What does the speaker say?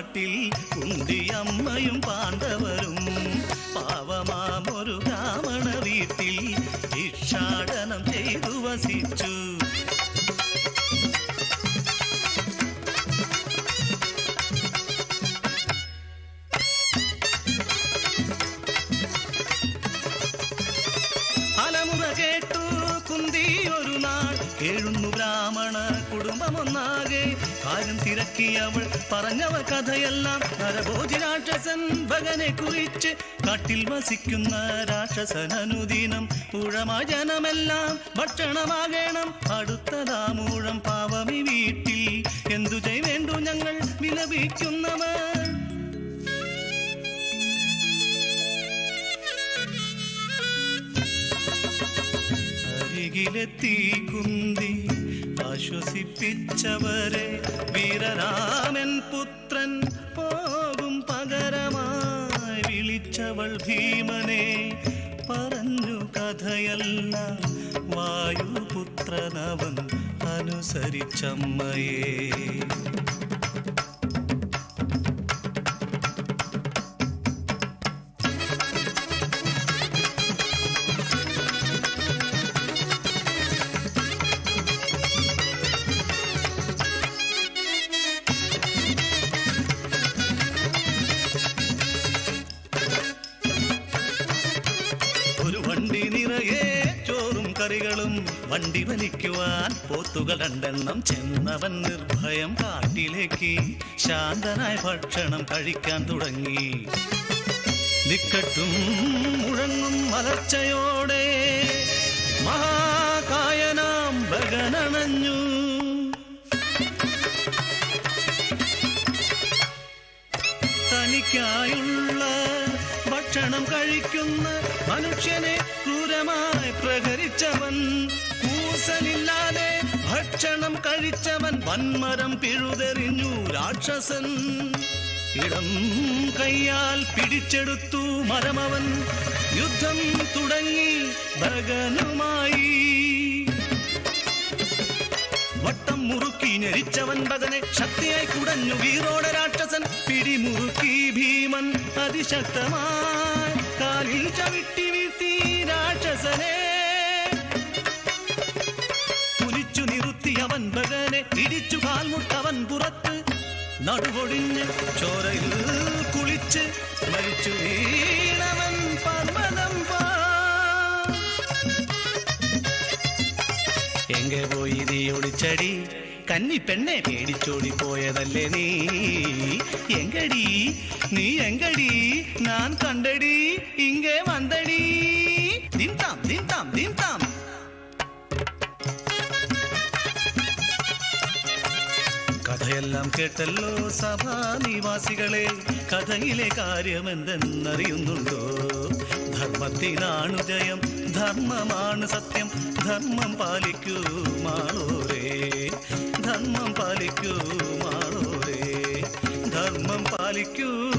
കാട്ടിൽ കുന്തിയമ്മയും പാണ്ഡവരും പാവമാമൊരു ബ്രാഹ്മണ വീട്ടിൽ ഭിക്ഷാടനം ചെയ്തു വസിച്ചു. അലമുറ കേട്ടു കുന്തി ഒരു നാൾ കേഴുന്നു ബ്രാഹ്മണ കുടുംബമൊന്നാകെ. കാര്യം തിരക്കിയവൾ പറഞ്ഞവ കഥയെല്ലാം നരഭോജി രാക്ഷസൻ ഭഗനെ കുറിച്ച്. കാട്ടിൽ വസിക്കുന്ന രാക്ഷസനനുദിനം ഊഴമായ ജനമെല്ലാം ഭക്ഷണമാകണം. അടുത്തതാമൂഴം പാവമി വീട്ടിൽ എന്തു ചെയ്വേണ്ടു ഞങ്ങൾ വിലപിക്കുന്നവർ. അരികിലെത്തി കുന്തി ആശ്വസിപ്പിച്ചവരെ. വീരരാമൻ പുത്രൻ പോകും പകരമായി വിളിച്ചവൾ ഭീമനെ. പറഞ്ഞു കഥയെല്ലാം വായുപുത്രനവൻ അനുസരിച്ചമ്മയെ. കറികളും വണ്ടി വലിക്കുവാൻ പോത്തുകൾ രണ്ടെണ്ണം. ചെന്നവൻ നിർഭയം കാട്ടിലേക്ക് ശാന്തനായി ഭക്ഷണം കഴിക്കാൻ തുടങ്ങി. ദിക്കട്ടും മുഴങ്ങും മലർച്ചയോടെ മഹാകായനാം ഭഗനണഞ്ഞു. തനിക്കായുള്ള ഭക്ഷണം കഴിക്കുന്ന മനുഷ്യനെ ക്രൂരമായി പ്രഹരിച്ചവൻ. കൂസലില്ലാതെ ഭക്ഷണം കഴിച്ചവൻ വൻമരം പിഴുതെറിഞ്ഞു രാക്ഷസൻ. ഇടം കയ്യാൽ പിടിച്ചെടുത്തു മരമവൻ. യുദ്ധം തുടങ്ങി ഭഗനുമായി. വട്ടം മുറുക്കി ഞെരിച്ചവൻ ഭഗനെ ശക്തിയായി കുടഞ്ഞു വീറോടെ രാക്ഷസൻ. പിടിമുറുക്കി ഭീമൻ അതിശക്തമായി കാലിൽ ചവിട്ടി വീഴ്ത്തി രാക്ഷസനെ. കുലിച്ചു നിർത്തിയവൻ ഭഗനെ ഇടിച്ചു കാൽമുട്ടവൻ പുറത്ത്. നടുവൊടിഞ്ഞ് ചോരയിൽ കുളിച്ച് മരിച്ചു വീണവൻ പർവ്വതം. എങ്കെ പോയി നീ ഒളിച്ചടി കന്നി പെണ്ണെ പേടിച്ചോടി പോയതല്ലേ നീ. എങ്കടി നീ എങ്കടി ഞാൻ കണ്ടടി ഇങ്ങേ വന്നടി. ദിൻതാം ദിൻതാം ദിൻതാം. കഥയെല്ലാം കേട്ടല്ലോ സഭാനിവാസികളെ. കഥയിലെ കാര്യം എന്തെന്നറിയുന്നുണ്ടോ? ധർമ്മത്തിനാണു ജയം, ധർമ്മമാണ് സത്യം. ധർമ്മം പാലിക്കൂ മാളോരേ, ധർമ്മം പാലിക്കൂ മാളോരേ, ധർമ്മം പാലിക്കൂ.